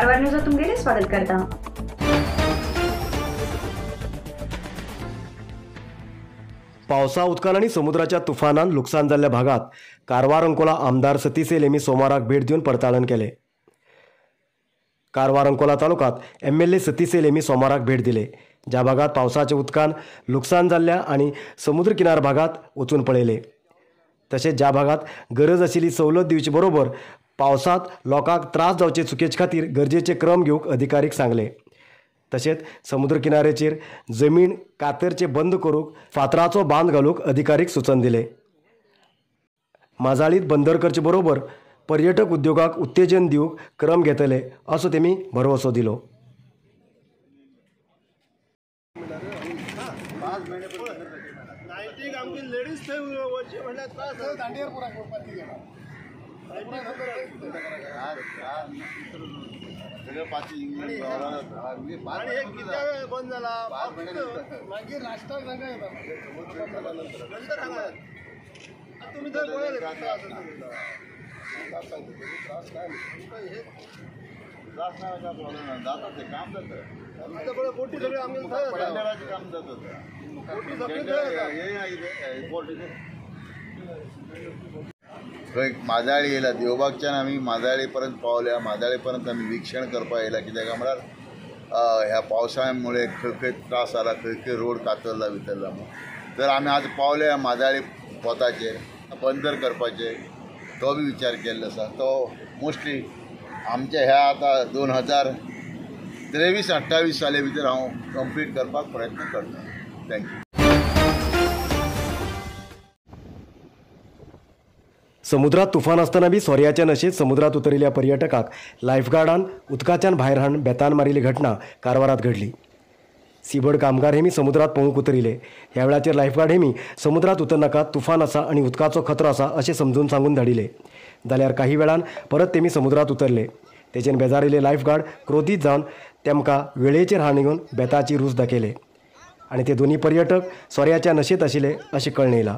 Karwar news तुमगेले स्वागत करता। पावसा उदकान आणि समुद्राच्या तुफानान लुकसाण जाल्ल्या भागात कारवार अंकोला आमदार सतीश सेल यांनी सोमाराक भेट दिवन पडताळण केले। कारवार अंकोला तालुक्यात MLA सतीश सेल यांनी सोमाराक भेट दिले, ज्या भागात पावसाच्या उदकान लुकसाण जाल्ल्या आणि समुद्र किनार भागात वचून पळयले। तसेच ज्या भागात गरज आशिल्ली सवलत दिवचे बरोबर पावसात लोकांक त्रास जावचे चुकेचे खातीर गरजेचे क्रम घेवंक अधिकारीक सांगले। तसेच समुद्र किनाऱ्याचेर जमीन कातरचे बंद करूंक फातराचो बांद घालूंक अधिकारीक सूचन दिले। माजाळीत बंदर करचे बरोबर पर्यटक उद्योगाक उत्तेजन दिवंक क्रम घेतले असो तेमी भरवसो दिलो। माजाळी येयला देवबागच्यान आमी माजाळी पर्यंत पावल्या। माजाळी पर्यंत आमी विक्षण करपा येयला, कित्याक म्हळ्यार ह्या पावसामुळे खंय खंय त्रास जाला, खंय खंय रोड कातरला भितरला म्हणून। तर आमी आज पावल्या माजाळी पोताचेर बंदर करपाचे तो बी विचार केल्लो आसा। तो मोस्टली आमच्या ह्या आतां 2023-28 साले भितर हांव कंप्लीट करपाक प्रयत्न करता। थँक्यू। समुद्रात तुफान असताना बी सोर्याच्या नशेत समुद्रात उतरिल्ल्या पर्यटकाक लायफगार्डान उदकाच्यान भायर हाडून बेतान मारिल्ली घटना कारवारात घडली। सीबड कामगार हेमी समुद्रात पळूंक उतरिले। ह्या वेळाचेर लायफगार्ड हेमी समुद्रात उतरनाकात तुफान आसा आणि उदकाचो खतरो आसा अशें समजून सांगून धाडिले। जाल्यार काही वेळान परत तेमी समुद्रात उतरले। तेचेर बेजारिल्ले लायफगार्ड क्रोधीत जावन तेमकां वेळेचेर हाडून बेताची रूच दाखयले आणि ते दोन्ही पर्यटक सोर्याच्या नशेत आशिल्ले अशें कळून येयलां।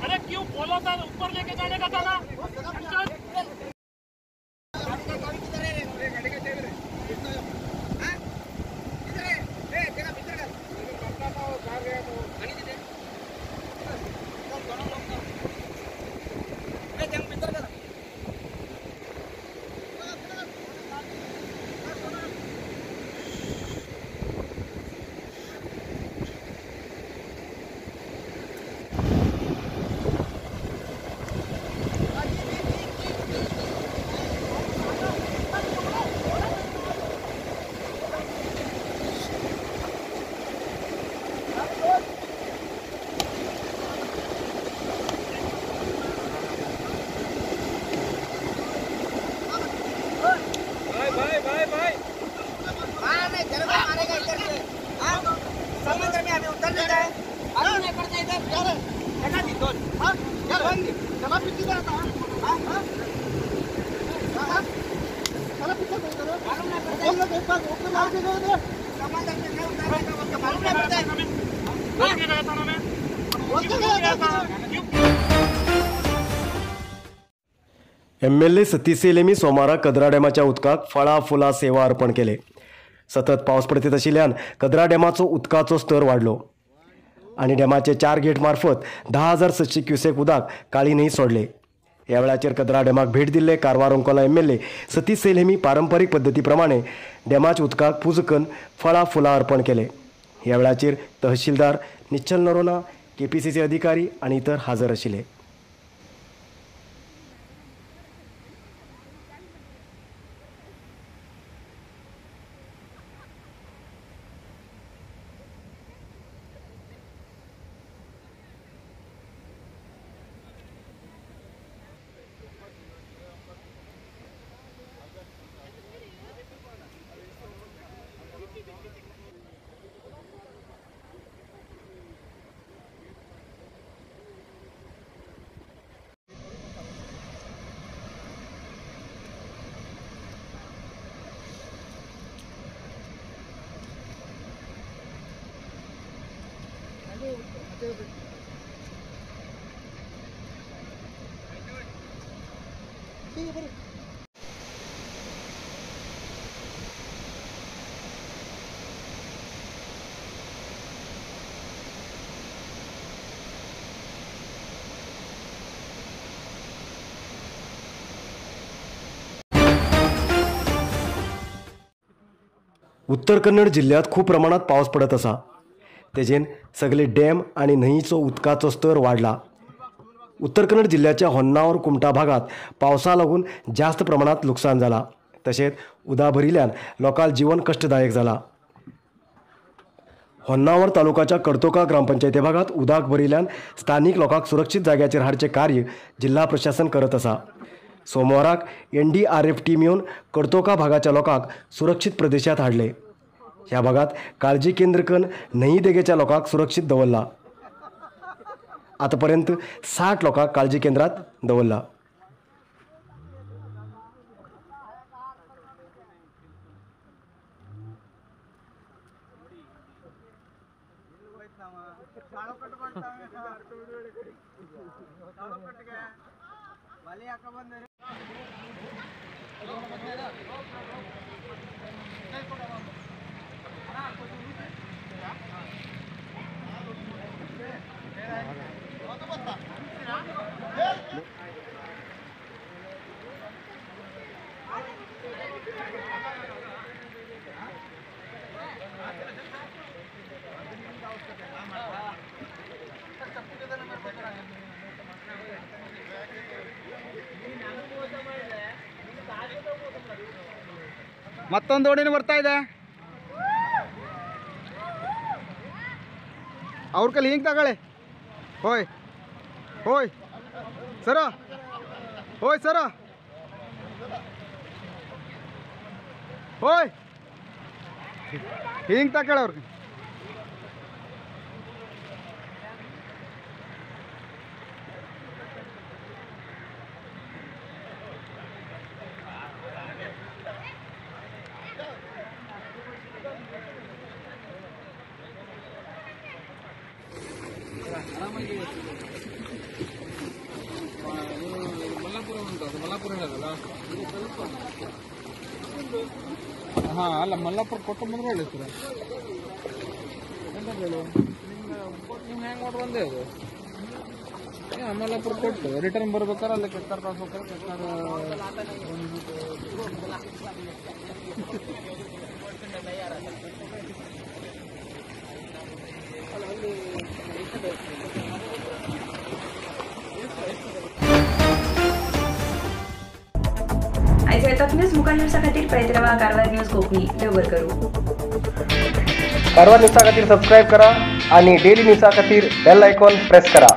अरे क्यों बोला था ऊपर लेके जाने का था ना। MLA सतीश सेल यांनी सोमारा कदरा डॅमाच्या उदकाक फळां फुलां सेवा अर्पण केले। सतत पावस पडत आशिल्ल्यान कदरा डॅमाचो उदकाचो स्तर वाडलो आणि डॅमाचे 4 गेट मार्फत 10,700 क्युसेक उदक काळी न्हंय सोडले। ह्या वेळाचेर कदरा डॅमाक भेट दिल्ले कारवार अंकोला MLA सतीश सेल हेमी पारंपारीक पद्दती प्रमाणे डॅमाच्या उदकाक पुजा करून फळां फुलां अर्पण केले। ह्या वेळाचेर तहसीलदार निश्चल नरोना, KPCC अधिकारी आणि इतर हाजर आशिल्ले। उत्तर कन्नड जिल्ह्यात खूप प्रमाणात पावस पडत असा तेजेन सगळे डॅम आणि न्हंयचो उदकाचो स्तर वाढला. उत्तर कन्नड जिल्ह्याच्या होन्नावर कुमटा भागात पावसा लागून जास्त प्रमाणात लुकसाण जाला. तशेंच उदा भरिल्ल्यान लोकांक जीवन कष्टदायक जाला. होन्नावर तालुक्याच्या कडतोका ग्रामपंचायती भागात उदक भरिल्ल्यान स्थानिक लोकांक सुरक्षीत जाग्याचेर हाडचे कार्य जिल्हा प्रशासन करत असा. सोमवाराक NDRF टीम येवन कडतोका भागाच्या लोकांक सुरक्षीत प्रदेशात हाडले. ह्या भागात काळजी केंद्र करून न्हंय देगेच्या लोकांक सुरक्षीत दवरला. आतापर्यंत 60 लोकांक काळजी केंद्रात दवरला. ಮತ್ತೊಂದು ಓಡಿನ ಬರ್ತಾ ಇದೆ ಅವ್ರ ಕೈಲಿ ಹಿಂಗೆ ತಗೊಳ್ಳಿ ಹೋಯ್ ಹೋಯ್ ಸರ ಹೋಯ್ ಸರ ಹೋಯ್ ಹಿಂಗೆ ತಗೊಳ್ಳಿ ಅವ್ರಿಗೆ ಹಾಂ ಅಲ್ಲ ಮಲ್ಲಾಪುರ ಕೊಟ್ಟು ಬಂದ್ರೆ ಒಳ್ಳೆ ಸರ್ ನೀವು ಹೆಂಗೆ ಮಾಡಿ ಬಂದೇ ಅದು ಮಲ್ಲಾಪುರ ಕೊಟ್ಟು ರಿಟರ್ನ್ ಬರ್ಬೇಕಾರೆ ಅಲ್ಲಿ ಕೆಟ್ಟಾರ ಕಳ್ಸ್ಬೇಕಾರೆ ಕೆಟ್ಟಾರ आयज न्यूज मुखार न्यूजा खातीर पळयत रावा कारवार न्यूज कोंकणी देव करूं. कारवार न्यूजा खातीर सबस्क्राईब करा आणि डेली न्यूजा खातीर बेल आयकॉन प्रेस करा.